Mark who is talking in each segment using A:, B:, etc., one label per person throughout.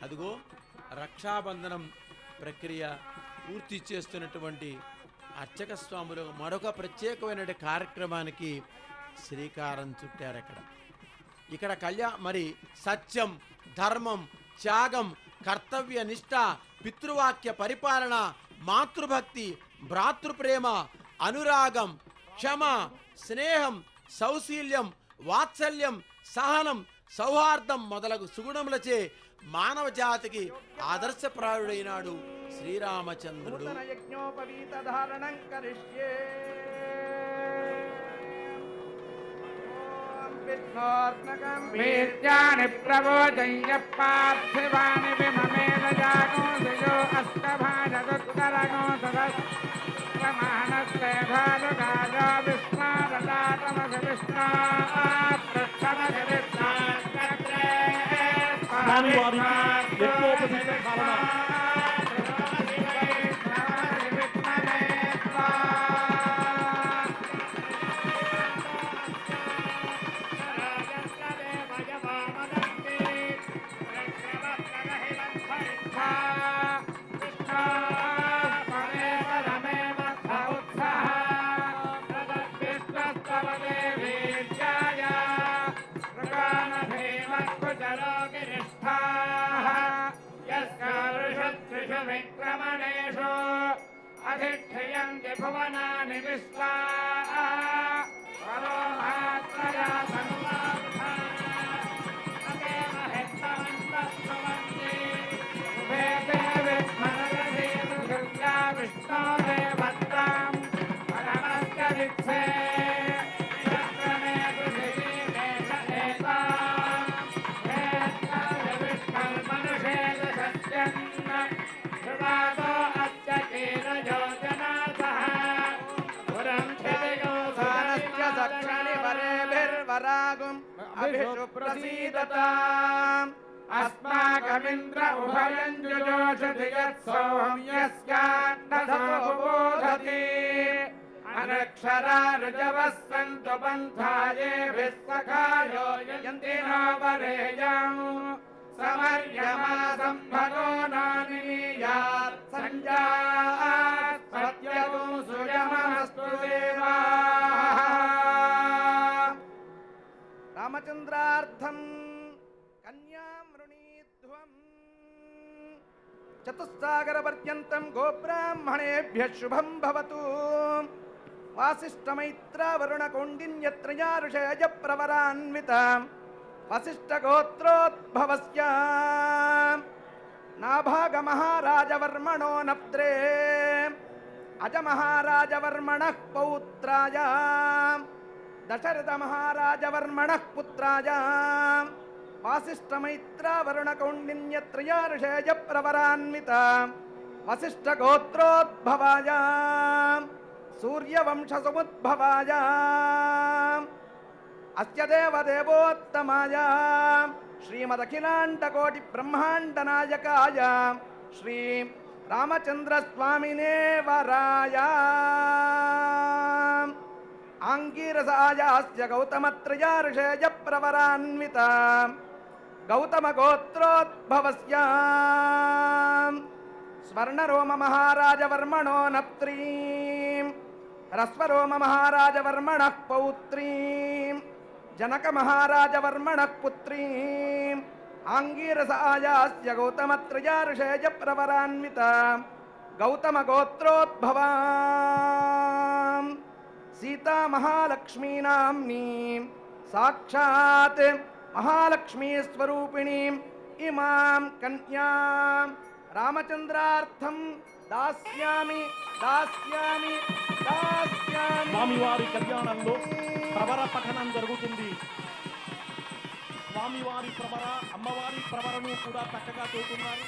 A: అదిగో రక్షాబంధనం ప్రక్రియ పూర్తి చేస్తున్నటువంటి అర్చక స్వాములు మరొక ప్రత్యేకమైన కార్యక్రమానికి శ్రీకారం చుట్టారు. ఇక్కడ మరి సత్యం, ధర్మం, త్యాగం, కర్తవ్య నిష్ఠ, పితృవాక్య పరిపాలన, మాతృభక్తి, భ్రాతృప్రేమ, అనురాగం, క్షమ, స్నేహం, సౌశీల్యం, వాత్సల్యం, సహనం, సౌహార్దం మొదలగు సుగుణములచే మానవ జాతికి ఆదర్శప్రాయుడైనాడు శ్రీరామచంద్రుడు.
B: వీర్యాని ప్రబోధయ్య పార్థివాని విమమేన జాగోదయో అష్టభాజదుత్తరగో సదస్రమానస్తే భారుగాజో విస్మారదాతమస విష్ణా పృష్ఠమగరిష్ణాగ్రే విక్రమణేషు అధిష్ఠయంతి భువనాని విశ్వా పరోమాత్మయా విష్ణోదేవత్తాం పరమస్కరిత్సే अस्माकमिन्द्र उभयं जुजोषति यत्सौम्यस्यान्नसोबोधति अनक्षरा ऋजवः सन्तु पन्थायेभिः सखायो यन्ति नो वरेयम् समर्यमा सम्भगो नानिमीयात् सञ्जात् सत्यगो सुयमस्तु देवाः रामचन्द्रार्थं कन्यामृणीध्वम् चतुस्सागरपर्यन्तं गोब्राह्मणेभ्यः शुभं भवतु वासिष्ठमैत्रावरुणकौण्डिन्यत्रया ऋषयजप्रवरान्विताम् वसिष्ठगोत्रोद्भवस्य नाभागमहाराजवर्मणो नप्त्रे अजमहाराजवर्मणः पौत्राय दशरथमहाराजवर्मणः पुत्राय वासिष्ठमैत्रावरुणकौण्डिन्यत्रया ऋषयजप्रवरान्विता वसिष्ठगोत्रोद्भवाय सूर्यवंशसमुद्भवाय अस्य देवदेवोत्तमाय श्रीमदखिलाण्डकोटिब्रह्माण्डनायकाय श्री रामचन्द्रस्वामिने वराय आङ्गीरसायास्य गौतमत्रया ऋषयजप्रवरान्विता गौतमगोत्रोद्भवस्य स्वर्णरोममहाराजवर्मणो नप्त्रीं ह्रस्वरोममहाराजवर्मणः पौत्रीं जनकमहाराजवर्मणः पुत्रीं आङ्गीरसायास्य गौतमत्रया ऋषयजप्रवरान्विता गौतमगोत्रोद्भवां सीता महालक्ष्मीनाम्नी साक्षात् महालक्ष्मीस्वरूपिणीम् इमां कन्यां रामचन्द्रार्थं दास्यामि दास्यामि दास्यामि.
C: స్వామివారి కళ్యాణంలో ప్రవర పఠనం జరుగుతుంది. స్వామివారి ప్రవర, అమ్మవారి ప్రవరను కూడా చక్కగా చదువుతున్నారు.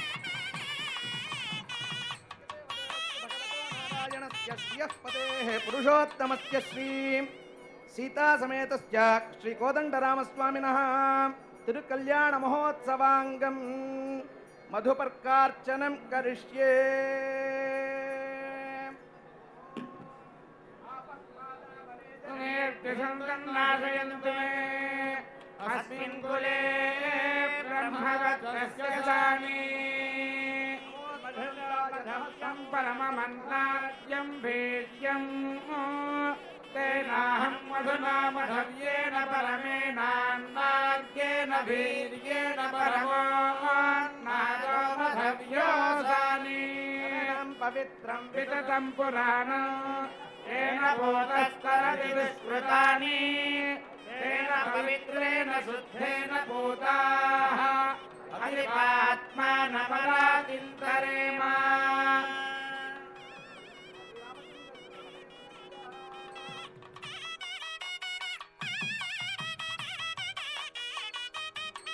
B: పురుషోత్తమస్య శ్రీ సీతా సమేతస్య శ్రీ కోదండరామస్వామినః తిరుకల్యాణ మహోత్సవాంగం మధుపర్కార్చనం కరిష్యే. అస్మిన్ కులే బ్రహ్మ परममन्नाद्यं वेद्यं तेनाहं मधुना मधव्येन परमेनान्नाद्येन वीर्येण परमोन्नादो मधव्योऽसानि पवित्रं विततं पुराणं येन भूतस्तरति विस्मृतानि तेन पवित्रेण शुद्धेन भूताः अधिपात्मानमरातिन्तरेम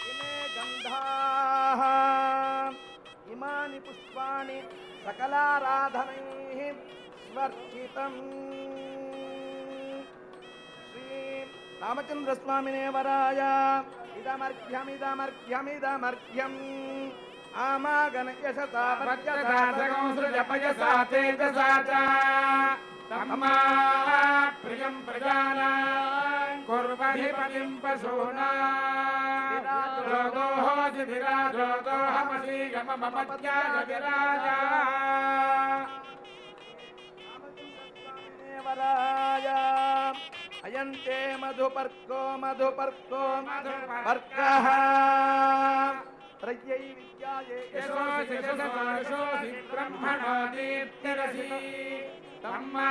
B: इमे गन्धाः इमानि पुष्पाणि सकलाराधनैः स्वर्चितम् श्री रामचन्द्रस्वामिने वराय इदमर्घ्यमिदमर्घ्यमिदमर्घ्यम् आमागन यशसा वर्चसा सृजपयसा तेजसा च तम्मा प्रियं प्रजानां कुर्वधिपतिं पशूनां विराजोऽसि विराजोऽहमसि गममपत्याय विराजा वराय अयन्ते मधुपर्को मधुपर्को मधुपर्कः प्रज्ञै विद्याये यशोऽसि यशसोऽसि ब्रह्मणो दीप्तिरसि तम्मा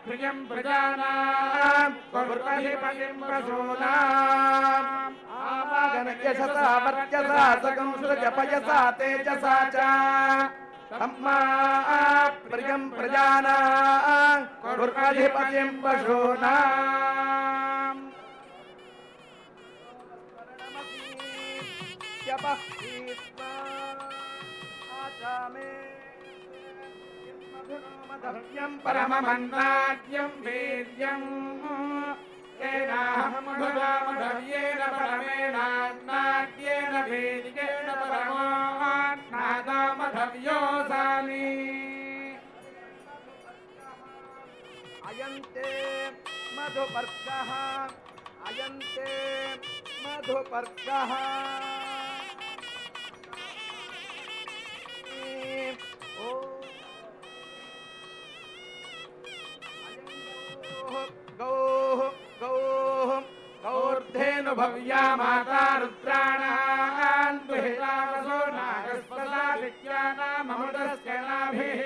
B: प्रियं प्रजानां कुर्वधिपतिं पशूनाम् आवागन यशसा वर्चसा सकं सृजपयसा तेजसा च तम्मा प्रियं प्रजानां कुर्वधिपतिं पशूनाम् परममन्नाद्यं वीर्यं तेनाहं मधुना मधव्येन परमेनान्नाद्येन वीर्येण परमोन्नादो मधव्योऽसानि अयन्ते मधुपर्कः अयन्ते मधुपर्कः गौः गौः गौर्धेनु भव्या माता रुद्राणां दुहितावसो नागस्पदा विद्यानाममृतस्य नाभिः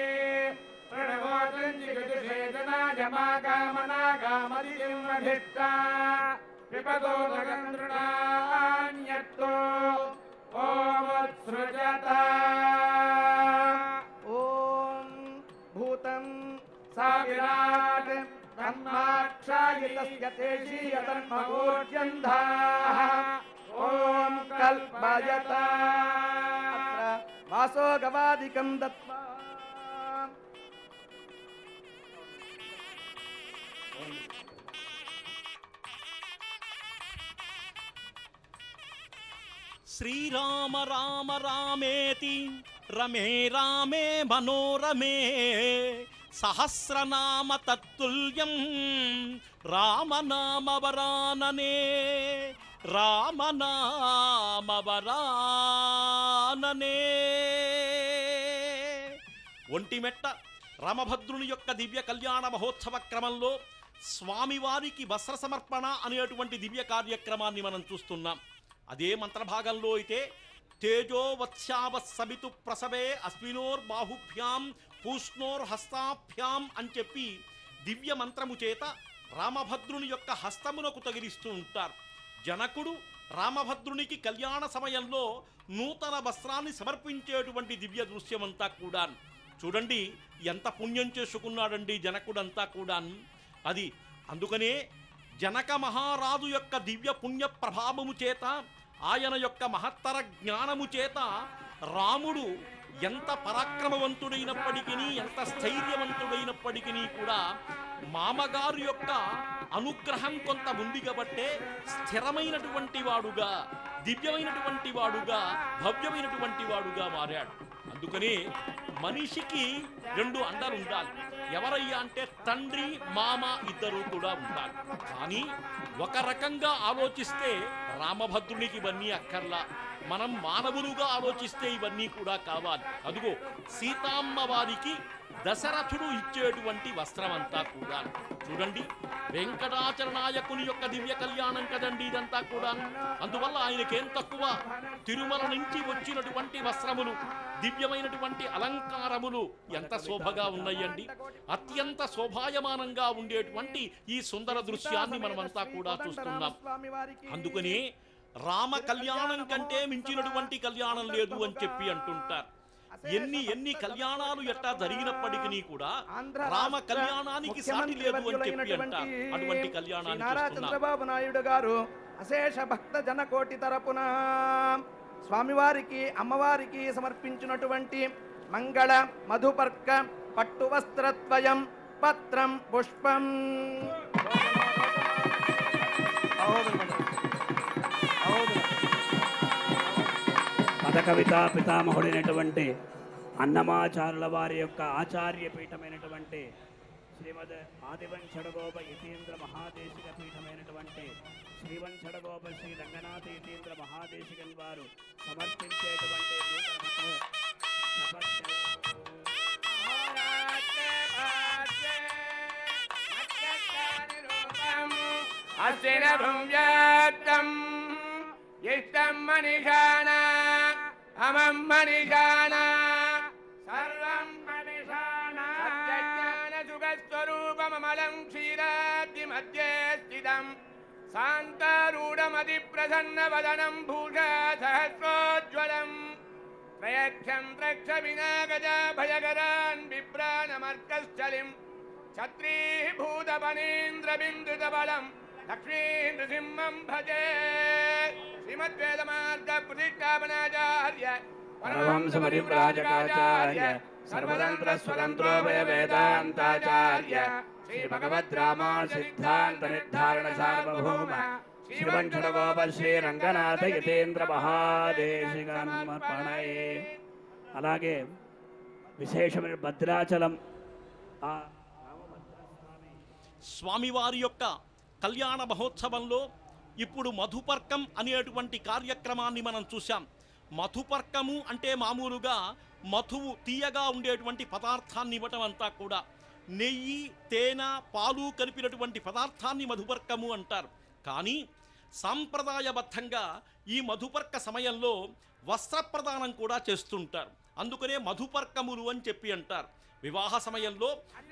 B: प्रणवोचञ्जिगजुषेदनाय मागामनागामदिमधिष्ठा विपदो जगन्द्रणान्यत्तो ओमुत्सृजता ॐ भूतं सा विराट् तन्माक्षायितस्य तेषीयतन्मगोर्जन्धाः ॐ कल्पयता वासो गवादिकं दत्त्वा
D: శ్రీరామ రామ రామేతి రమే రామే మనోరమే సహస్రనామ తత్తుల్యం రామనామవరాననే రామనామవరాననే. ఒంటిమెట్ట రామభద్రుని యొక్క దివ్య కళ్యాణ మహోత్సవ క్రమంలో స్వామివారికి వస్త్ర సమర్పణ అనేటువంటి దివ్య కార్యక్రమాన్ని మనం చూస్తున్నాం. అదే మంత్రభాగంలో అయితే తేజో వత్స్యావస్సమితు ప్రసవే అస్మినోర్బాహుభ్యాం పూష్ణోర్ హస్తాభ్యాం అని చెప్పి దివ్య మంత్రము చేత రామభద్రుని యొక్క హస్తమునకు తగిలిస్తూ ఉంటారు. జనకుడు రామభద్రునికి కళ్యాణ సమయంలో నూతన వస్త్రాన్ని సమర్పించేటువంటి దివ్య దృశ్యమంతా కూడా చూడండి, ఎంత పుణ్యం చేసుకున్నాడండి జనకుడంతా కూడా. అది అందుకనే జనక మహారాజు యొక్క దివ్య పుణ్య ప్రభావము చేత, ఆయన యొక్క మహత్తర జ్ఞానము చేత రాముడు ఎంత పరాక్రమవంతుడైనప్పటికీ, ఎంత స్థైర్యవంతుడైనప్పటికీ కూడా మామగారు యొక్క అనుగ్రహం కొంత ఉంది కాబట్టే స్థిరమైనటువంటి వాడుగా, దివ్యమైనటువంటి వాడుగా, భవ్యమైనటువంటి వాడుగా మారాడు. అందుకని మనిషికి రెండు అండలు ఉండాలి. ఎవరయ్యా అంటే తండ్రి మామ ఇద్దరు కూడా ఉండాలి. కానీ ఒక రకంగా ఆలోచిస్తే రామభద్రునికి ఇవన్నీ అక్కర్లా. మనం మానవులుగా ఆలోచిస్తే ఇవన్నీ కూడా కావాలి. అదుగో సీతామ్మ వారికి దశరథుడు ఇచ్చేటువంటి వస్త్రం అంతా కూడా చూడండి, వెంకటాచల నాయకుని యొక్క దివ్య కళ్యాణం కదండి ఇదంతా కూడా. అందువల్ల ఆయనకేం తక్కువ, తిరుమల నుంచి వచ్చినటువంటి వస్త్రములు, దివ్యమైనటువంటి అలంకారములు ఎంత శోభగా ఉన్నాయండి. అత్యంత శోభాయమానంగా ఉండేటువంటి ఈ సుందర దృశ్యాన్ని మనమంతా కూడా చూస్తున్నాం. అందుకని రామ కళ్యాణం కంటే మించినటువంటి కళ్యాణం లేదు అని చెప్పి అంటుంటారు. ఎన్ని కళ్యాణాలు ఎట్టా జరిగినప్పటికీ కూడా రామ కళ్యాణానికి సాటి లేదు అని చెప్పి అంటారు. అటువంటి కళ్యాణాన్ని
B: చంద్రబాబు నాయుడు గారు అశేష భక్త జనకోటి తరపున స్వామివారికి అమ్మవారికి సమర్పించినటువంటి మంగళ మధుపర్క పట్టు వస్త్రత్వయం పత్రం పుష్పం
E: పదకవితా పితామహుడైనటువంటి అన్నమాచారుల వారి యొక్క ఆచార్య పీఠమైనటువంటి శ్రీమద్ ఆదివంశడగోప యతీంద్ర మహాదేశిక పీఠమైనటువంటి శ్రీవంశడగోప శ్రీ రంగనాథ యతీంద్ర మహాదేశికన్ వారు సమర్పించేటువంటి
B: ఇష్టం మనిషానా అమం మనిషానా సర్వం మనిషానా సత్యజ్ఞాన సుఖస్వరూపమమలం క్షీరాబ్ది మధ్యే స్థితం శాంతారూఢమతి ప్రసన్న వదనం భూషా సహస్రోజ్వలం త్రయక్షం త్రక్ష వినాగజ భయకరాన్ బిభ్రాణమర్కశ్చలిం ఛత్రీ భూతపనీంద్ర బిందుత బలం లక్ష్మీ నృసింహం భజే. శ్రీమద్వేద మార్గ ప్రతిష్టాపనాచార్య
E: పరమహంస పరివ్రాజకాచార్య సర్వతంత్ర స్వతంత్రోభయ వేదాంతాచార్య శ్రీ భగవద్ రామా సిద్ధాంత నిర్ధారణ సార్వభౌమ శ్రీవంశడగోప శ్రీ రంగనాథ యతీంద్ర మహాదేశికాన్మర్పణయే. అలాగే విశేషమైన భద్రాచలం
D: స్వామివారి యొక్క కళ్యాణ మహోత్సవంలో ఇప్పుడు మధుపర్కం అనేటువంటి కార్యక్రమాన్ని మనం చూసాం. మధుపర్కము అంటే మామూలుగా మధువు తీయగా ఉండేటువంటి పదార్థాన్ని ఇవ్వటం అంతా కూడా. నెయ్యి తేనె పాలు కలిపినటువంటి పదార్థాన్ని మధుపర్కము అంటారు. కానీ సాంప్రదాయబద్ధంగా ఈ మధుపర్క సమయంలో వస్త్ర ప్రదానం కూడా చేస్తుంటారు. అందుకనే మధుపర్కములు అని చెప్పి అంటారు. వివాహ సమయంలో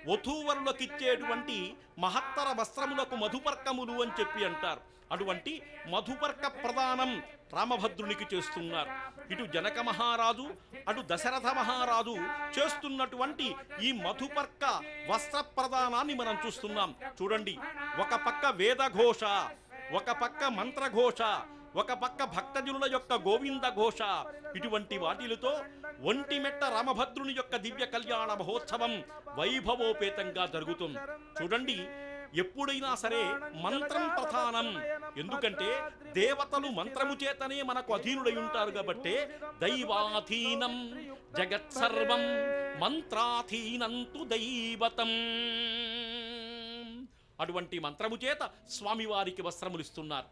D: వధూవరులకిచ్చేటువంటి మహత్తర వస్త్రములకు మధుపర్కములు అని చెప్పి అంటారు. అటువంటి మధుపర్క ప్రదానం రామభద్రునికి చేస్తున్నారు. ఇటు జనక మహారాజు అటు దశరథ మహారాజు చేస్తున్నటువంటి ఈ మధుపర్క వస్త్ర ప్రదానాన్ని మనం చూస్తున్నాం. చూడండి, ఒక పక్క వేదఘోష, ఒక పక్క మంత్రఘోష, ఒక పక్క భక్తజనుల యొక్క గోవింద ఘోష, ఇటువంటి వాటిలతో ఒంటిమెట్ట రామభద్రుని యొక్క దివ్య కళ్యాణ మహోత్సవం వైభవోపేతంగా జరుగుతుంది. చూడండి, ఎప్పుడైనా సరే మంత్రం ప్రధానం. ఎందుకంటే దేవతలు మంత్రము చేతనే మనకు అధీనుడై ఉంటారు కాబట్టి దైవాధీనం జగత్సర్వం మంత్రాధీనంతు దైవతం. అటువంటి మంత్రము చేత స్వామివారికి వస్త్రములు ఇస్తున్నారు.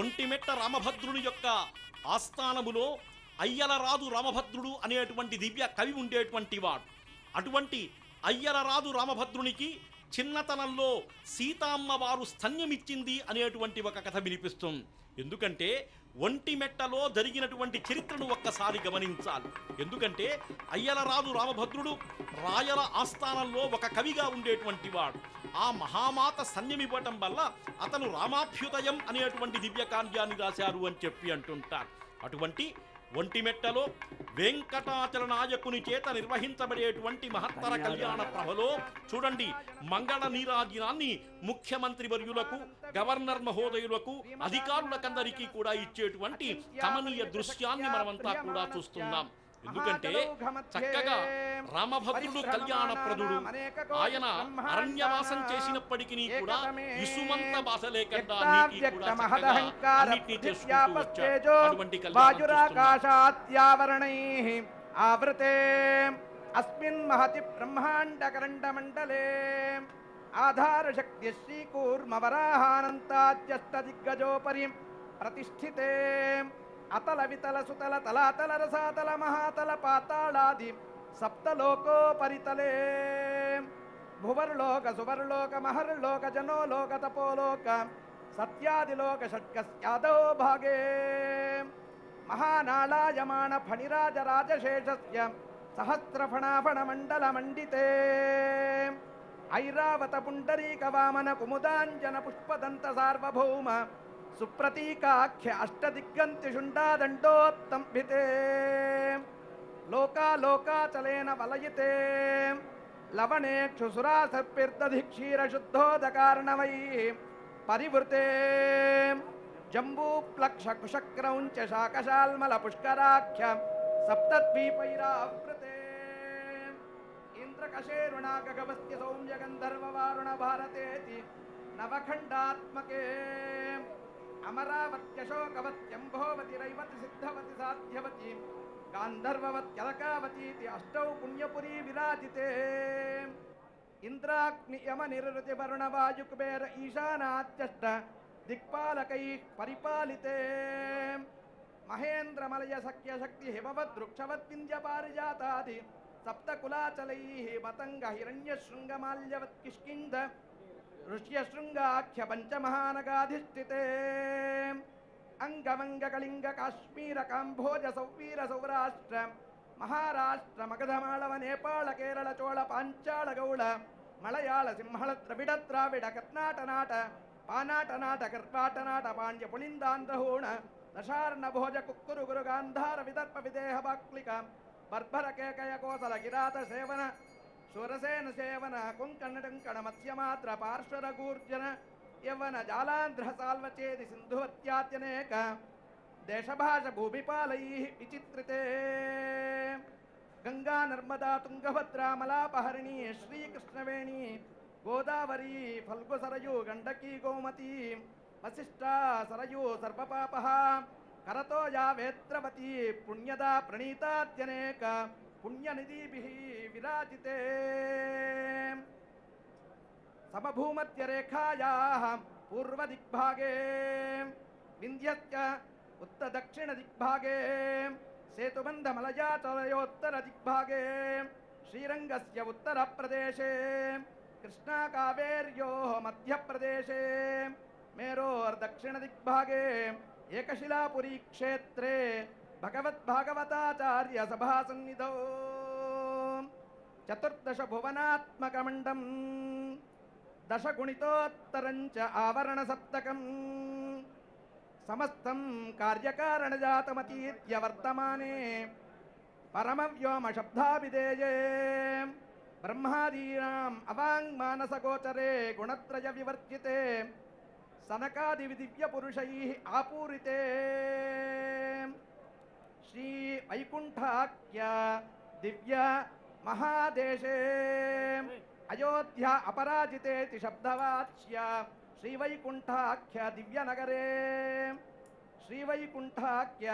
D: ఒంటిమెట్ట రామభద్రుని యొక్క ఆస్థానములో అయ్యలరాజు రామభద్రుడు అనేటువంటి దివ్య కవి ఉండేటువంటి వాడు. అటువంటి అయ్యలరాజు రామభద్రునికి చిన్నతనంలో సీతామ్మ వారు స్తన్యమిచ్చింది అనేటువంటి ఒక కథ వినిపిస్తుంది. ఎందుకంటే ఒంటిమెట్టలో జరిగినటువంటి చరిత్రను ఒక్కసారి గమనించాలి. ఎందుకంటే అయ్యలరాజు రామభద్రుడు రాయల ఆస్థానంలో ఒక కవిగా ఉండేటువంటి వాడు. ఆ మహామాత సన్యమివ్వటం వల్ల అతను రామాభ్యుదయం అనేటువంటి దివ్యకావ్యాన్ని రాశారు అని చెప్పి అంటుంటారు. అటువంటి ఒంటిమెట్టలో వెంకటాచల నాయకుని చేత నిర్వహించబడేటువంటి మహత్తర కళ్యాణ ప్రభలో చూడండి, మంగళ నీరాజనాన్ని ముఖ్యమంత్రి వర్యులకు, గవర్నర్ మహోదయులకు, అధికారులకందరికీ కూడా ఇచ్చేటువంటి కమనీయ దృశ్యాన్ని మనమంతా కూడా చూస్తున్నాం. ఎందుకంటే చక్కగా రామభద్రుడు కళ్యాణప్రదుడు. ఆయన అరణ్యవాసం చేసినప్పటికీ కూడా ఇసుమంత బాధ లేకుండా అన్నిటినీ చేసుకుంటూ వచ్చాడు. అటువంటి
B: వాయురాకాశాత్యావరణైః ఆవృతే అస్మిన్ మహతి బ్రహ్మాండకరండ మండలే ఆధార శక్తి శ్రీకూర్మ వరాహానంతాద్యష్ట దిగ్గజోపరి ప్రతిష్ఠితే అతల వితల సుతల తలాతల రసాతల మహాతల పాతాళాది సప్తలోకోపరితలే భువర్లోక సువర్లోక మహర్లోక జనోలోక తపోలోక సత్యాదిలోక షట్కస్యాదో భాగే మహానాళాయమాణ ఫణిరాజ రాజశేషస్య సహస్రఫణాఫణ మండల మండితే ఐరావత పుండరీక వామన కుముదాంజన పుష్పదంత సార్వభౌమ సుప్రతీకాఖ్య అష్టదిగ్గంతి శుండాదండోత్తంభితే లోకాలోకాచలేన వలయితే లవణేక్షుసురా సర్పిర్దధిక్షీరశుద్ధోదకార్ణవై పరివృతే జంబూప్లక్ష కుశక్రౌంచ శాకశాల్మల పుష్కరాఖ్య సప్తద్వీపైరావృతే ఇంద్రకశేరుణాగగవస్య సౌమ్య గంధర్వ వారుణ భారతేతి నవఖండాత్మకే అమరావత్యశోకవత్యంభోవతి రైవతి సిద్ధవతి సాధ్యవతి గాంధర్వవత్యలకావతీతి అష్టౌ పుణ్యపురీ విరాజితే ఇంద్రాగ్ని యమ నిరృతి వరుణ వాయుకుబేర ఈశానాత్యష్ట దిక్పాలకై పరిపాలితే మహేంద్రమలయ సఖ్య శక్తి హిమవదృక్షవత్ వింధ్య పారిజాతాది సప్తకులాచలై మతంగ హిరణ్యశృంగమాల్యవత్ కిష్కింధ ఋష్యశృంగాఖ్య పంచమహానగాధిష్ఠితే అంగవంగ కళింగ కాశ్మీర కాంభోజ సౌవీర సౌరాష్ట్ర మహారాష్ట్ర మగధమాళవ నేపాళ కేరళ చోళ పాంచాళ గౌళ మలయాళ సింహళ ద్రవిడ ద్రావిడ కర్ణాటనాట పానాటనాట కర్పాటనాట పాండ్య పుణిందాంధ్రహూణ దశార్ణ భోజ కుక్కురు గురు గాంధార విదర్భ విదేహ బాక్లిక బర్భర కేకయ కోసల కిరాత సేవన శూరసేన సేవన కుంకణటంకణ మత్స్యమాత్ర పార్శ్వర గూర్జన యవన జాలాంధ్ర సాల్వచేది సింధువత్యాత్యనేక దేశభాష భూమిపాలై విచిత్రితే గంగా నర్మదా తుంగభద్రా మలాపహరిణి శ్రీకృష్ణవేణి గోదావరి ఫల్గు సరయు గండకీ గోమతి వశిష్ఠా సరయు సర్వపాప కరతో యా వేత్రవతి పుణ్యదా ప్రణీతాత్యనేక పుణ్యనిధిభిః విరాజితే సమభూమధ్యరేఖాయాః పూర్వదిగ్భాగే వింధ్యస్య ఉత్తరదక్షిణదిగ్భాగే సేతుబంధమలయాచలయోత్తరదిగ్భాగే శ్రీరంగస్య ఉత్తరప్రదేశే కృష్ణాకావేర్యోః మధ్యప్రదేశే మేరోర్దక్షిణదిగ్భాగే ఏకశిలాపురీ క్షేత్రే భగవద్భాగవతాచార్య సభాసన్నిధౌ చతుర్దశ భువనాత్మకమండం దశగుణితోత్తరంచ ఆవరణ సప్తకం సమస్తం కార్యకారణజాతమతీత్య వర్తమానే పరమవ్యోమ శబ్దాభిధేయే బ్రహ్మాదీనాం అవాంగ్మానసగోచరే గుణత్రయ వివర్జితే సనకాది దివ్య పురుషైః ఆపూరితే శ్రీ వైకుంఠాఖ్య దివ్య మహాదేశే అయోధ్య అపరాజితేతి శబ్దవాచ్య శ్రీవైకుంఠాఖ్య దివ్యనగరే శ్రీవైకుంఠాఖ్య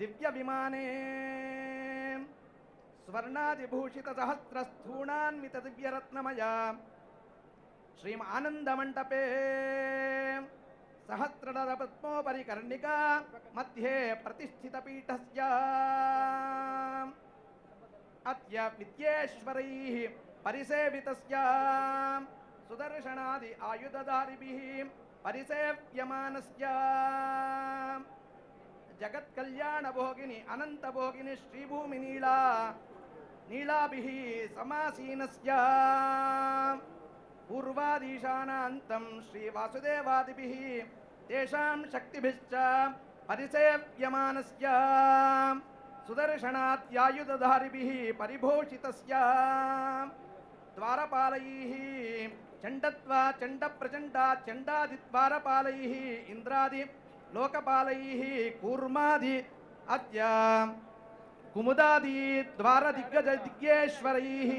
B: దివ్య విమానే స్వర్ణాదిభూషిత సహస్రస్థూణాన్విత దివ్యరత్నమయ శ్రీమానందమంటపే సహస్రదళ పద్మోపరి కర్ణికా మధ్యే ప్రతిష్ఠిత పీఠస్య అద్య విద్యేశ్వరైః పరిసేవితస్య సుదర్శనాది ఆయుధధారిభిః పరిసేవ్యమానస్య జగత్కళ్యాణ భోగిని అనంత భోగిని శ్రీభూమి నీళాభిః సమాసీనస్య పూర్వాదీశానాంతం శ్రీవాసుదేవాదిభిః తేషాం శక్తిభిశ్చ పరిసేవ్యమానస్య సుదర్శనాద్యాయుధధారిభిః పరిభూషితస్య ద్వారపాలైః చండప్రచండాచండాదిద్వారపాలైః ఇంద్రాది లోకపాలైః కూర్మాది అద్య కుముదాది ద్వారదిగ్గేశ్వరైః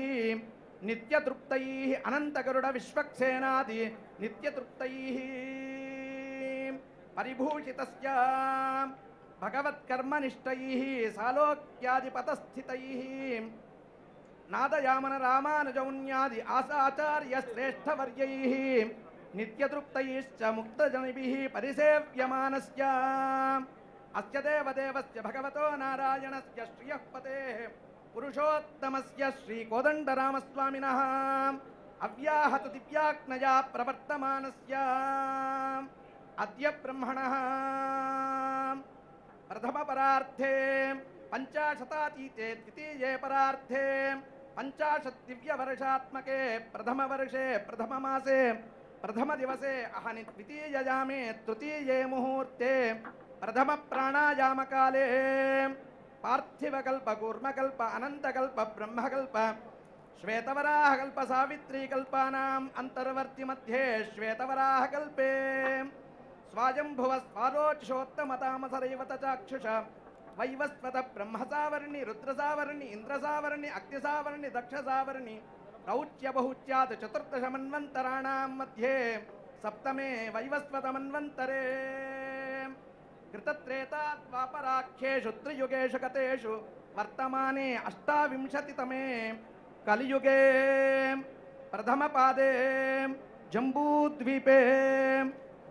B: నిత్యతృప్తైః అనంతగరుడ విశ్వక్సేనాది నిత్యతృప్తైః పరిభూషితస్య భగవత్కర్మనిష్టైః సాలోక్యాదిపతస్థితైః నాదయామన రామానుజౌన్యాది ఆసాచార్య శ్రేష్ఠవర్యైః నిత్యతృప్తైశ్చ ముక్తజనిభిః పరిసేవ్యమానస్య అస్య దేవదేవస్య భగవతో నారాయణస్య శ్రియః పతేః పురుషోత్తమస్య శ్రీకోదండరామస్వామినః అవ్యాహత దివ్యాజ్ఞయా ప్రవర్తమానస్య అద్య బ్రహ్మణః ప్రథమ పరార్థే పంచాశతాతీతే ద్వితీయే పరార్థే పంచాశత్ దివ్యవర్షాత్మకే ప్రథమ వర్షే ప్రథమ మాసే ప్రథమ దివసే అహని ద్వితీయయామే తృతీయే ముహూర్తే ప్రథమ ప్రాణాయామకాలే పార్థివకల్ప కూర్మకల్ప అనంతకల్ప బ్రహ్మకల్ప శ్వేతవరాహకల్ప సావిత్రీకల్పానాం అంతర్వర్తి మధ్యే శ్వేతవరాహకల్పే స్వాయంభువ స్వారోచిషోత్తమతామసరైవత చాక్షుష వైవస్వత బ్రహ్మసావర్ణి రుద్రసావర్ణి ఇంద్రసావర్ణి అగ్నిసావర్ణి దక్షసావర్ణి రౌచ్య బహుచ్యాత్ చతుర్దశ మన్వంతరాణాం మధ్యే సప్తమే వైవస్వత మన్వంతరే కృతత్రేతాద్వాపరాఖ్యేషు త్రియుగేషు గతేషు వర్తమానే అష్టావింశతితమే కలియుగే ప్రథమ పాదే జంబూద్వీపే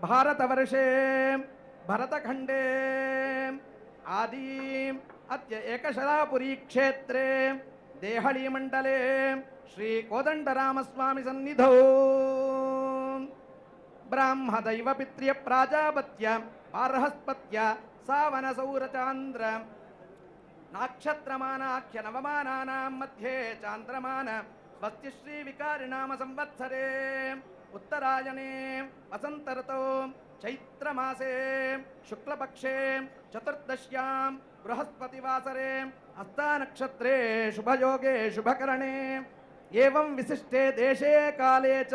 B: భారతవర్షే భరతఖండే ఆది అద్య ఏకశలాపురీ క్షేత్రే దేహళీమండలే శ్రీకోదండరామస్వామి సన్నిధౌ బ్రాహ్మదైవ పిత్ర్య ప్రాజాపత్య పార్హస్పత్య సావనసౌరచాంద్ర నాక్షత్రమానాఖ్య నవమానానాం మధ్యే చాంద్రమాన స్వస్తి శ్రీ వికారినామ సంవత్సరే ఉత్తరాయణే వసంతఋతౌ చైత్రమాసే శుక్లపక్షే చతుర్దశ్యాం బృహస్పతివాసరే హస్తానక్షత్రే శుభయోగే శుభకరణే ఏవం విశిష్టే దేశే కాలే చ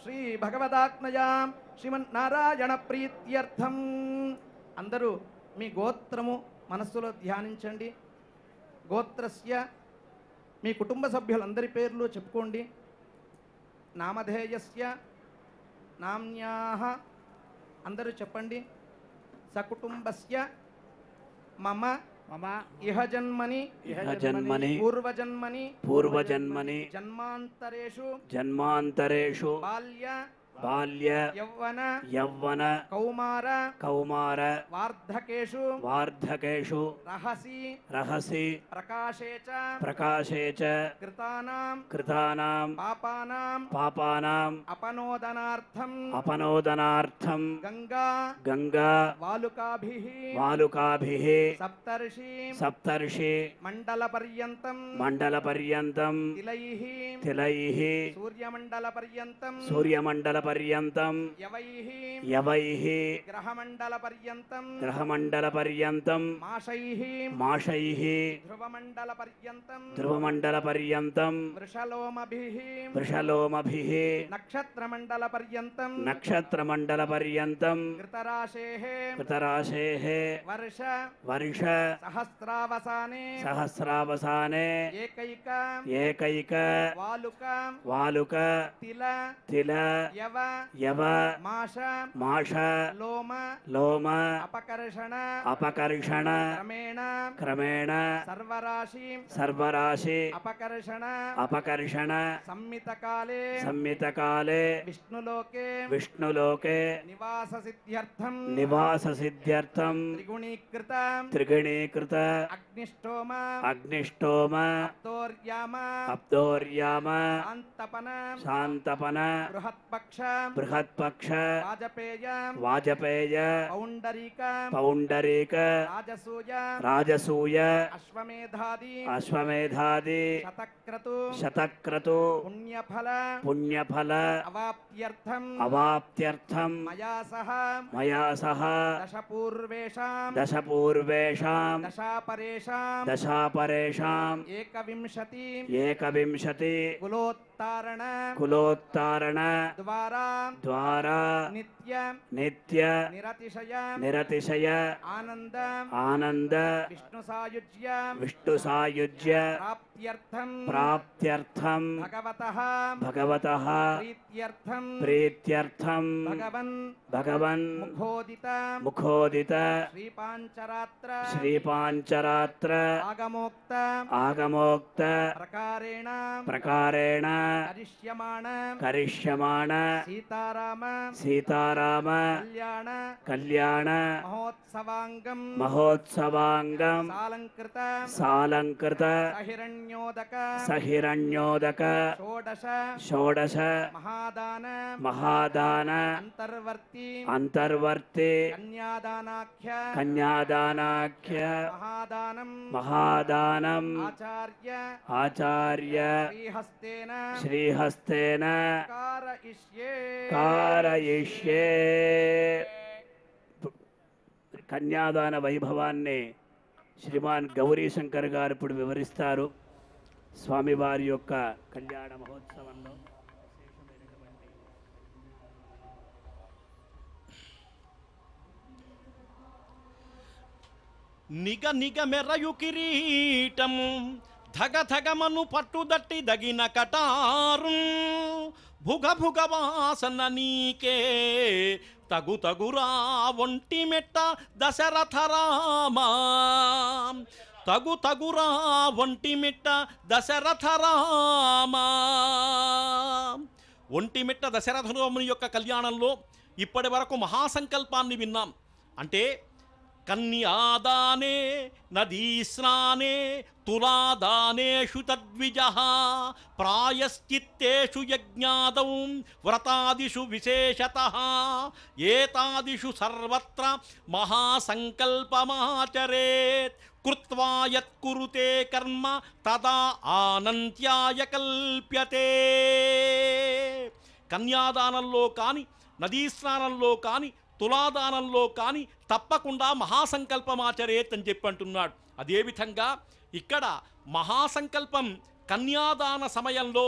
B: శ్రీ భగవదాజ్ఞయా శ్రీమన్నారాయణ ప్రీత్యర్థం. అందరూ మీ గోత్రము మనస్సులో ధ్యానించండి. గోత్రస్య మీ కుటుంబ సభ్యులందరి పేర్లు చెప్పుకోండి. నామధేయస్య నామ్యాః అందరూ చెప్పండి. సకుటుంబస్య మమ
E: మమ
B: ఇహ జన్మని పూర్వజన్మని జన్మాంతరేషు బాల్య యవ్వన కౌమార వార్ధకేషు రహసి ప్రకాశే చ కృతానాం పాపానాం అపనోదనార్థం గంగా వాలుకాభిః సప్తర్షి మండల పర్యంతం తిలైః సూర్యమండల పర్యంతం యవైః గ్రహమండల పర్యంతం మాషైః ధ్రువమండల పర్యంతం వృషలోమభిః నక్షత్రమండల పర్యంతం కృతరాశేః వర్ష సహస్రావసానే ఏకైక వాలుక తిల
E: యవ
B: మాష
E: మాష
B: లోమ
E: లోమ
B: అపకర్షణ
E: అపకర్షణ
B: క్రమేణ
E: క్రమేణ
B: సర్వరాశి
E: సర్వరాశి
B: అపకర్షణ
E: అపకర్షణ
B: సంమితకాలే
E: సంమితకాలే
B: విష్ణులోకే
E: విష్ణులోకే
B: నివాస సిద్ధ్యర్థం
E: నివాస సిద్ధ్యర్థం
B: త్రిగుణీకృత
E: త్రిగణీకృత
B: అగ్నిష్టోమ
E: అగ్నిష్టోమ
B: అప్తోర్యామ
E: అబ్దోర్యామ
B: శాంతపన
E: శాంతపన
B: బృహత్పక్ష
E: బృహత్పక్ష
B: వాజపేయ
E: వాజపేయ
B: పౌండరీక
E: పౌండరీక
B: రాజసూయ
E: రాజసూయ
B: అశ్వమేధాది
E: అశ్వమేధాది
B: శతక్రతు
E: శతక్రతు
B: పుణ్యఫల
E: పుణ్యఫల
B: అవాప్త్యర్థం
E: అవాప్త్యర్థం
B: మయా సహ
E: దశపూర్వేషాం
B: దశాపరేషాం
E: దశాపరేషాం
B: ఏకవింశతి కులోత్తారణ ద్వారా నిత్య నిరతిశయ ఆనంద విష్ణు సాయుజ్య ప్రాప్త్యర్థం భగవతః ప్రీత్యర్థం భగవన్ ముఖోదిత శ్రీపాంచరాత్ర ఆగమోక్త ప్రకారేణ కరిష్యమాణ సీతారామ కళ్యాణ మహోత్సవాంగం సాలంకృత సహిరణ్యోదక షోడశ మహాదాన అంతర్వర్తి కన్యాదానాఖ్య మహాదానం ఆచార్య శ్రీహస్తేన కారయిష్యే. కన్యాదాన వైభవాన్ని శ్రీమాన్ గౌరీశంకర్ గారు ఇప్పుడు వివరిస్తారు. స్వామివారి యొక్క కళ్యాణ మహోత్సవంలో
D: నిగ నిగ మెరయు కిరీటము ధగ ధగమను పట్టుదట్టి దగిన కటారు భుగ భుగ వాసన నీకే తగు తగురా ఒంటి మెట్ట దశరథ రామా తగు తగురా ఒంటి మెట్ట దశరథ రామా. ఒంటిమిట్ట దశరథరాముని యొక్క కళ్యాణంలో ఇప్పటి వరకు మహాసంకల్పాన్ని విన్నాం. అంటే కన్యాదానే నదీ స్నానే తులాదానేషు తద్విజః ప్రాయశ్చిత్తేషు యజ్ఞాదౌ వ్రతాదిషు విశేషతః ఏతాదిషు సర్వత్ర మహాసంకల్పమాచరేత్ కృత్వా యత్కురుతే కర్మ తదా ఆనంత్యాయ కల్ప్యతే. కన్యాదానంలో కానీ నదీ స్నానంలో కానీ తులాదానంలో కానీ తప్పకుండా మహాసంకల్పమాచరేత్ అని చెప్పి అంటున్నాడు. అదేవిధంగా ఇక్కడ మహాసంకల్పం కన్యాదాన సమయంలో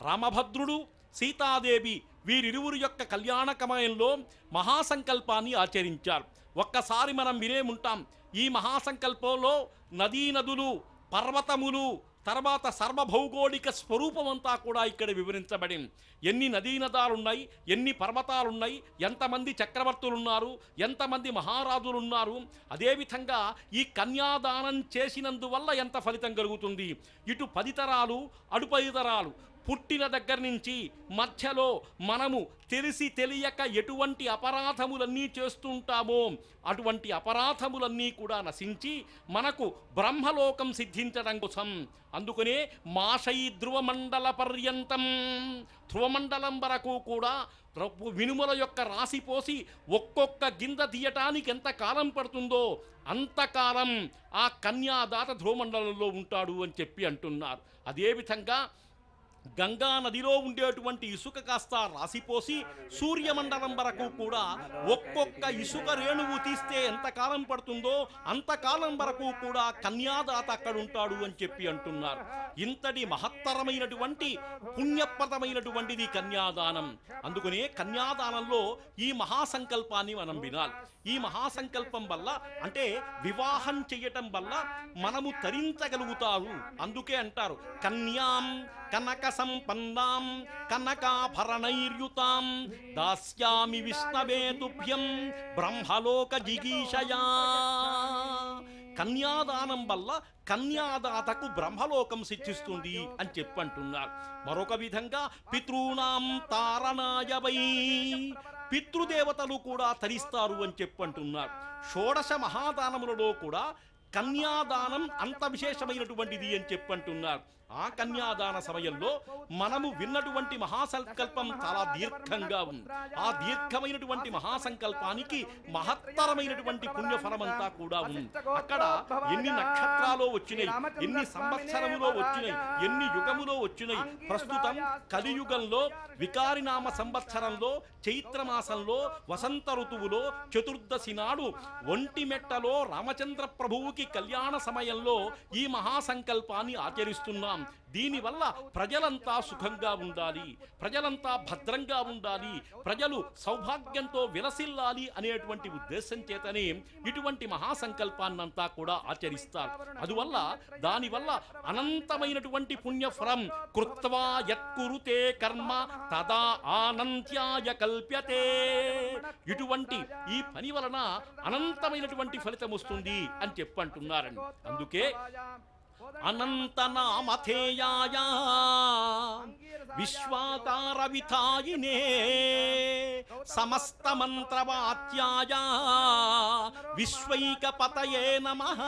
D: రామభద్రుడు సీతాదేవి వీరిరువురు యొక్క కళ్యాణ సమయంలో మహాసంకల్పాన్ని ఆచరించారు. ఒక్కసారి మనం వినేముంటాం. ఈ మహాసంకల్పంలో నదీ నదులు పర్వతములు తర్వాత సర్వభౌగోళిక స్వరూపమంతా కూడా ఇక్కడ వివరించబడింది. ఎన్ని నదీనదాలున్నాయి, ఎన్ని పర్వతాలున్నాయి, ఎంతమంది చక్రవర్తులున్నారు, ఎంతమంది మహారాజులున్నారు, అదేవిధంగా ఈ కన్యాదానం చేసినందువల్ల ఎంత ఫలితం కలుగుతుంది. ఇటు 10 తరాలు అటు 10 తరాలు పుట్టిన దగ్గర నుంచి మధ్యలో మనము తెలిసి తెలియక ఎటువంటి అపరాధములన్నీ చేస్తుంటామో అటువంటి అపరాధములన్నీ కూడా నశించి మనకు బ్రహ్మలోకం సిద్ధించడం కోసం అందుకనే మాషై ధ్రువమండల పర్యంతం ధ్రువమండలం వరకు కూడా వినుమల యొక్క రాశి పోసి ఒక్కొక్క గింజ తీయటానికి ఎంత కాలం పడుతుందో అంతకాలం ఆ కన్యాదాత ధ్రువమండలంలో ఉంటాడు అని చెప్పి అంటున్నారు. అదేవిధంగా గంగా నదిలో ఉండేటువంటి ఇసుక కాస్త రాసిపోసి సూర్యమండలం వరకు కూడా ఒక్కొక్క ఇసుక రేణువు తీస్తే ఎంతకాలం పడుతుందో అంతకాలం వరకు కూడా కన్యాదాత అక్కడ ఉంటాడు అని చెప్పి అంటున్నారు. ఇంతటి మహత్తరమైనటువంటి పుణ్యప్రదమైనటువంటిది కన్యాదానం. అందుకనే కన్యాదానంలో ఈ మహాసంకల్పాన్ని మనం వినాలి. ఈ మహాసంకల్పం వల్ల అంటే వివాహం చేయటం వల్ల మనము తరించగలుగుతారు. అందుకే అంటారు కన్యాం కనక సంపన్నాం కనకాభరణైర్యుతాం దాస్యామి విష్ణవే తుభ్యం బ్రహ్మలోక జిగీషయా. కన్యాదానం వల్ల కన్యాదాతకు బ్రహ్మలోకం సిద్ధిస్తుంది అని చెప్పంటున్నారు. మరొక విధంగా పితృణాం తారణాయ వై, పితృదేవతలు కూడా తరిస్తారు అని చెప్పంటున్నారు. షోడశ మహాదానములలో కూడా కన్యాదానం అంత విశేషమైనటువంటిది అని చెప్పంటున్నారు. ఆ కన్యాదాన సమయంలో మనము విన్నటువంటి మహాసంకల్పం చాలా దీర్ఘంగా ఉంది. ఆ దీర్ఘమైనటువంటి మహాసంకల్పానికి మహత్తరమైనటువంటి పుణ్యఫలమంతా కూడా ఉంది. అక్కడ ఎన్ని నక్షత్రాలు వచ్చినాయి, ఎన్ని సంవత్సరములో వచ్చినాయి, ఎన్ని యుగములో వచ్చినాయి. ప్రస్తుతం కలియుగంలో వికారినామ సంవత్సరంలో చైత్రమాసంలో వసంత ఋతువులో చతుర్దశి నాడు ఒంటిమెట్టలో రామచంద్ర ప్రభువుకి కళ్యాణ సమయంలో ఈ మహాసంకల్పాన్ని ఆచరిస్తున్నాం. దీనివల్ల ప్రజలంతా సుఖంగా ఉండాలి, ప్రజలంతా భద్రంగా ఉండాలి, ప్రజలు సౌభాగ్యంతో విలసిల్లాలి అనేటువంటి ఉద్దేశం చేతనే ఇటువంటి మహాసంకల్పాన్నంతా కూడా ఆచరిస్తారు. అందువల్ల దానివల్ల అనంతమైనటువంటి పుణ్యఫలం కృత్వా యత్కురుతే కర్మ తదా ఆనంత్యాయ కల్ప్యతే. ఇటువంటి ఈ పని వలన అనంతమైనటువంటి ఫలితం వస్తుంది అని చెప్పంటున్నారండి. అందుకే అనంతనామధేయాయ విశ్వాకార విధాయినే సమస్త మంత్రవాత్యాయ విశ్వైకపతయే నమః.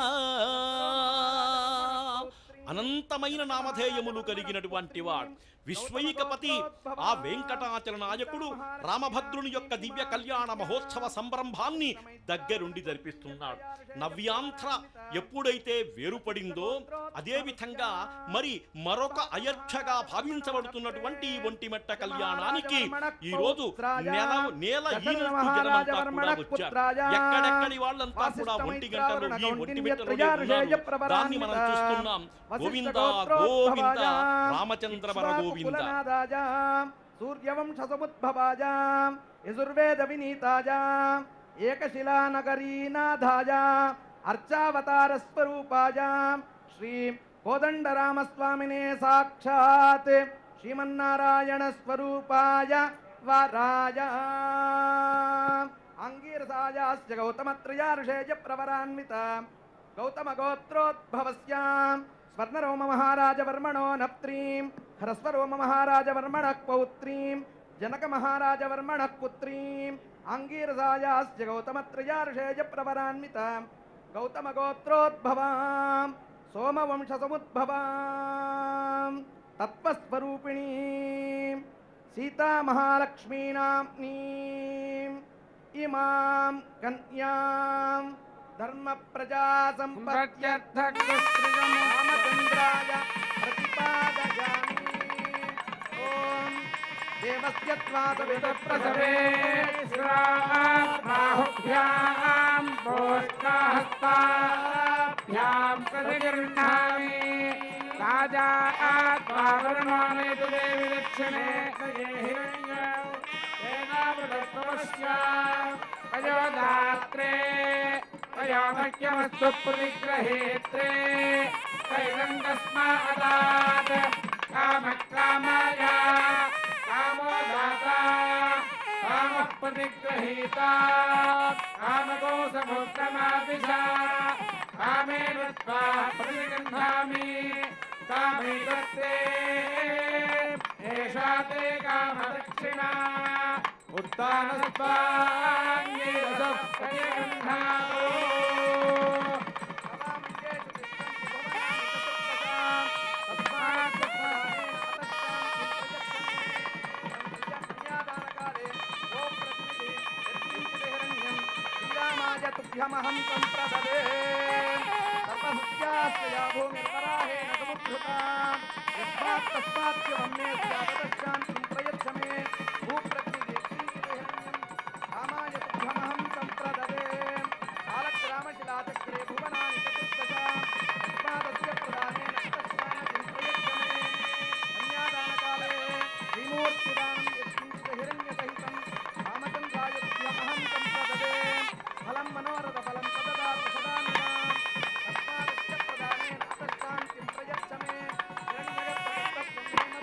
D: అనంతమైన నామధేయములు కలిగినటువంటి వాడు విశ్వైకపతి ఆ వెంకటాచల నాయకుడు రామభద్రుని యొక్క దివ్య కళ్యాణ మహోత్సవ సంరంభాన్ని దగ్గరుండి జరిపిస్తున్నాడు. నవ్యాంధ్ర ఎప్పుడైతే వేరుపడిందో అదే విధంగా మరి మరొక అయోధ్యగా భావించబడుతున్నటువంటి ఒంటిమెట్ట కళ్యాణానికి ఈ రోజు నేల ఈనట్టు జనమంతా కూడా వచ్చారు. ఎక్కడెక్కడి వాళ్ళంతా కూడా ఒంటి గంటలో ఈ ఒంటిమెట్టలో ఉన్నారు. దాన్ని మనం చూస్తున్నాం. గోవింద గోవింద రామచంద్ర వర గోవింద.
E: సూర్యవంశ సముద్భవాయ యజుర్వేద వినీతాయ ఏకశిలానగరీనాథాయ అర్చావతార స్వరూపాయ శ్రీ కోదండరామస్వామినే సాక్షాత్ శ్రీమన్నారాయణ స్వరూపాయ వరాయ అంగీరసాయాస్య గౌతమత్రయార్షేయ ప్రవరాన్విత గౌతమ గోత్రోద్భవస్యాం స్వర్ణరోమ మహారాజవర్మణో నప్త్రీం హ్రస్వరోమ మహారాజవర్మణః పౌత్రీం జనక మహారాజవర్మణః పుత్రీం అంగీరసాయాస్య గౌతమత్రయార్షేయ ప్రవరాన్విత గౌతమ గోత్రోద్భవాం సోమవంశ సముద్భవాం తత్వస్వరూపిణీం సీతామహాలక్ష్మీనామ్నీం ఇమాం కన్యాం ధర్మ ప్రజా సంపత్యర్థరామచంద్రాయ ప్రతిపాదయామి. ఓం దేవస్య త్వాదవిదప్రసవే శ్రాబాహుభ్యాం భోష్కాహస్తాభ్యాం ప్రతిగృహ్ణామి రాజాత్వావరణోనేతు దేవి దక్షిణే హిరణ్యం తేనావృతస్యాం అయోధాత్రే అయోమఖ్యమస్తు ప్రతిగ్రహేత్రే కైలంగస్మాదాత్ కామకామాయ కామో దాతా కామః ప్రతిగ్రహీతా కామగో సముద్రమాదిశా కామేన త్వా ప్రతిగృహ్ణామి కామే దత్తే ఏషా తే కామదక్షిణా తుభ్యమహం సంప్రదదే సర్వసత్యాస్య భూమిర్వరాహేణ సముద్ధృతా యస్మాత్ తస్మాత్ వన్నే స్యాదశాంతిం ప్రయచ్చ మే భూప్రకృతి రామాయ తుభ్యమహం సంప్రదదే కాలగ్రామశిలాచక్రే భువనాని చతుర్దశ తస్మాదస్య ప్రదానేన తస్మానతిం ప్రయచ్చ మే కన్యాదానకాలే శ్రీమూర్తిదానం యత్కించిత హిరణ్యసహితం రామచంద్రాయ తుభ్యమహం సంప్రదదే ఫలం మనోరథ ఫలం తదదాతు సదానిమాం తస్మాదస్య ప్రదానేన తస్శాంతిం ప్రయచ్చ మే హిరణ్యగర్భగర్భస్వమేన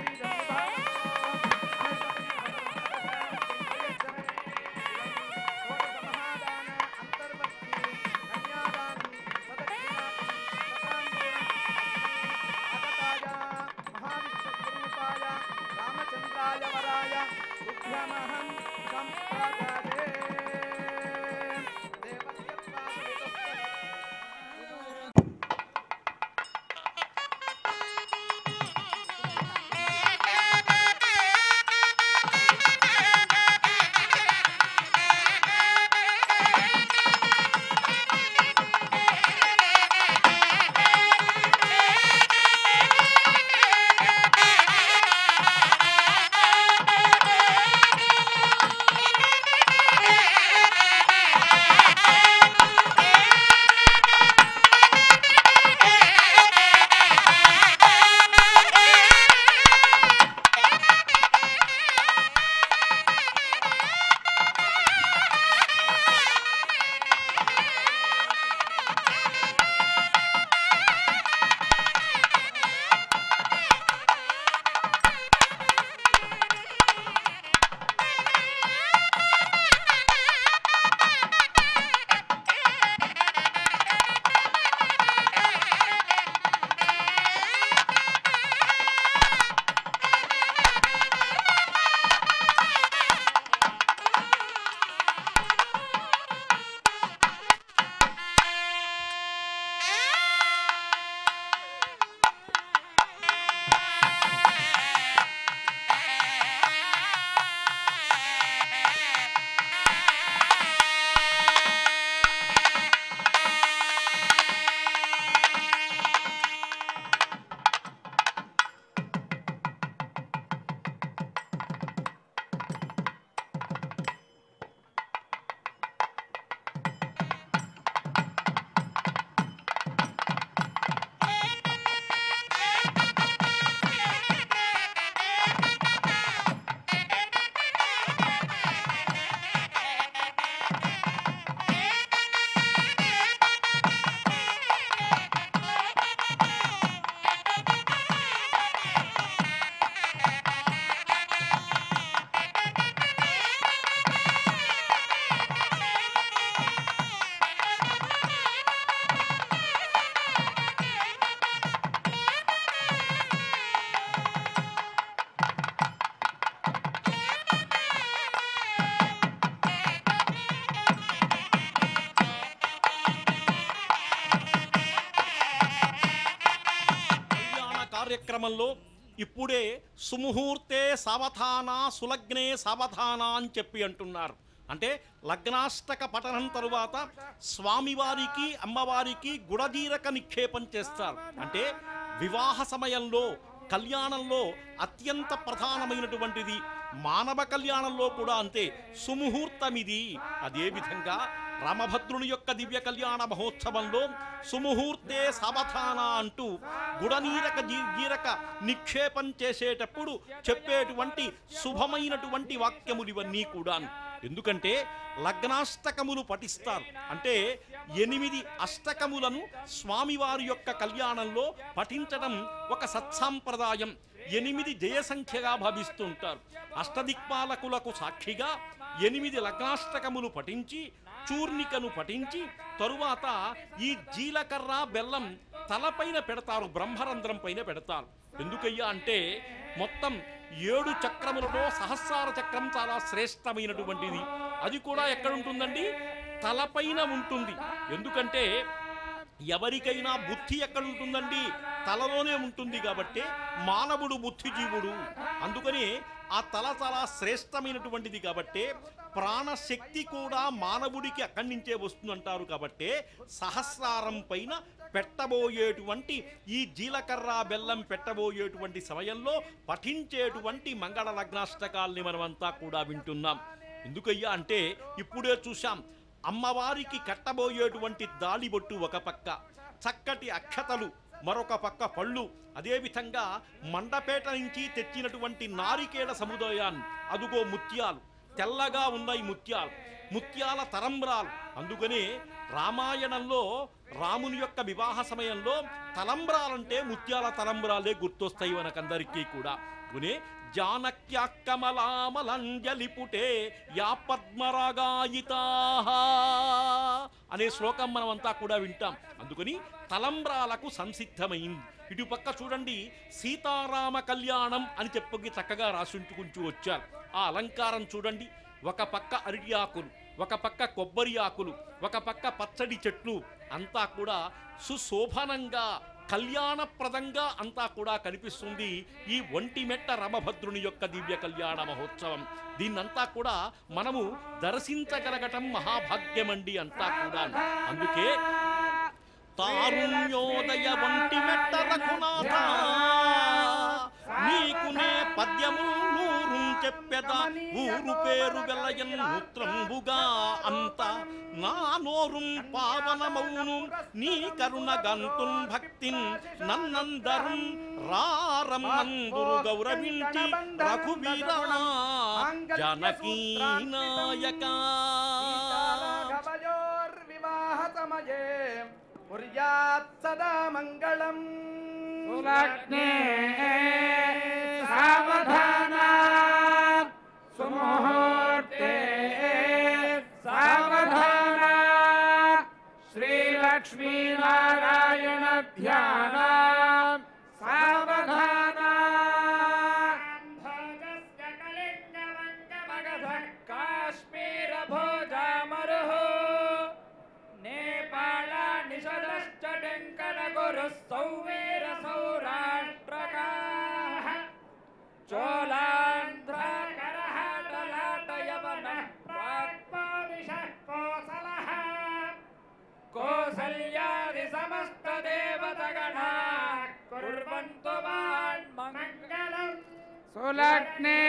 D: కార్యక్రమంలో ఇప్పుడే సుముహూర్తే సావధాన సులగ్నే సావధాన అని చెప్పి అంటున్నారు. అంటే లగ్నాష్టక పఠనం తరువాత స్వామివారికి అమ్మవారికి గుడదీరక నిక్షేపం చేస్తారు. అంటే వివాహ సమయంలో కళ్యాణంలో అత్యంత ప్రధానమైనటువంటిది. మానవ కళ్యాణంలో కూడా అంతే సుముహూర్తం ఇది. అదేవిధంగా రామభద్రుని యొక్క దివ్య కళ్యాణ మహోత్సవంలో సుముహూర్తే సావధాన అంటూ గుడనీరక జీరక నిక్షేపం చేసేటప్పుడు చెప్పేటువంటి శుభమైనటువంటి వాక్యములు ఇవన్నీ కూడా. ఎందుకంటే లగ్నాష్టకములు పఠిస్తారు. అంటే 8 అష్టకములను స్వామివారి యొక్క కళ్యాణంలో పఠించడం ఒక సత్సాంప్రదాయం. 8 జయసంఖ్యగా భావిస్తుంటారు. అష్టదిక్పాలకులకు సాక్షిగా 8 లగ్నాష్టకములు పఠించి చూర్ణికను పఠించి తరువాత ఈ జీలకర్ర బెల్లం తలపైన పెడతారు, బ్రహ్మరంధ్రం పైన పెడతారు. ఎందుకయ్యా అంటే మొత్తం 7 చక్రములలో సహస్రార చక్రం చాలా శ్రేష్టమైనటువంటిది. అది కూడా ఎక్కడుంటుందండి? తలపైన ఉంటుంది. ఎందుకంటే ఎవరికైనా బుద్ధి ఎక్కడుంటుందండి? తలలోనే ఉంటుంది. కాబట్టి మానవుడు బుద్ధిజీవుడు. అందుకని ఆ తల చాలా శ్రేష్టమైనటువంటిది. కాబట్టి ప్రాణశక్తి కూడా మానవుడికి అక్కడి నుంచే వస్తుందంటారు. కాబట్టి సహస్రారం పైన పెట్టబోయేటువంటి ఈ జీలకర్ర బెల్లం పెట్టబోయేటువంటి సమయంలో పఠించేటువంటి మంగళ లగ్నాష్టకాల్ని మనమంతా కూడా వింటున్నాం. ఎందుకయ్యా అంటే ఇప్పుడే చూశాం, అమ్మవారికి కట్టబోయేటువంటి దాలిబొట్టు ఒక పక్క, చక్కటి అక్షతలు మరొక పక్క, పళ్ళు, అదేవిధంగా మండపేట నుంచి తెచ్చినటువంటి నారికేళ సముదాయాన్ని, అదుగో ముత్యాలు, తెల్లగా ఉన్నాయి ముత్యాలు, ముత్యాల తలంబ్రాలు. అందుకనే రామాయణంలో రాముని యొక్క వివాహ సమయంలో తలంబ్రాలంటే ముత్యాల తలంబ్రాలే గుర్తొస్తాయి మనకందరికీ కూడా. జానక్యా కమలామలంజలిపుటే యా పద్మరాగాయితా అనే శ్లోకం మనమంతా కూడా వింటాం. అందుకని తలంబ్రాలకు సంసిద్ధమైంది. ఇటుపక్క చూడండి, సీతారామ కళ్యాణం అని చెప్పి చక్కగా రాసుంచుకుంటూ వచ్చారు. ఆ అలంకారం చూడండి, ఒక పక్క అరటి ఆకులు, ఒక పక్క కొబ్బరి ఆకులు, ఒక పక్క పచ్చడి చెట్లు, అంతా కూడా సుశోభనంగా కళ్యాణప్రదంగా అంతా కూడా కనిపిస్తుంది ఈ ఒంటిమెట్ట రామభద్రుని యొక్క దివ్య కళ్యాణ మహోత్సవం. దీన్నంతా కూడా మనము దర్శించగలగటం మహాభాగ్యమండి అంతా కూడా. అందుకే తారుణ్యోదయ ఒంటిమెట్ట రఘునాథ నీకునే పద్యము నూరు చెప్పెదా ఊరు పేరు వెలయన్ మూత్రంబుగా అంత నా నోరుం పావనమౌను నీ కరుణ గంతున్ భక్తిన్ నన్నందరం రారమ్మందురు గౌరవించి రఘువీరా జానకీ నాయకా.
E: వివాహ సమయే కుర్యాత్ సదా మంగళం.
B: సులగ్నే సావధాన సుముహూర్తే సావధాన శ్రీలక్ష్మీనారాయణ ధ్యాన సావధాన కాశ్మీర భోజామరుః నేపాళ నిషదశ్చ డెంకన గురు సౌవేర సౌరాష్ట్రకాః చోళాంధ్ర కరహాట లాటయవన ప్రాక్పాదిశః కోసలః కౌసల్యాది సమస్త దేవతగణా కుర్వంతు మాన్ మంగళం. సులగ్నే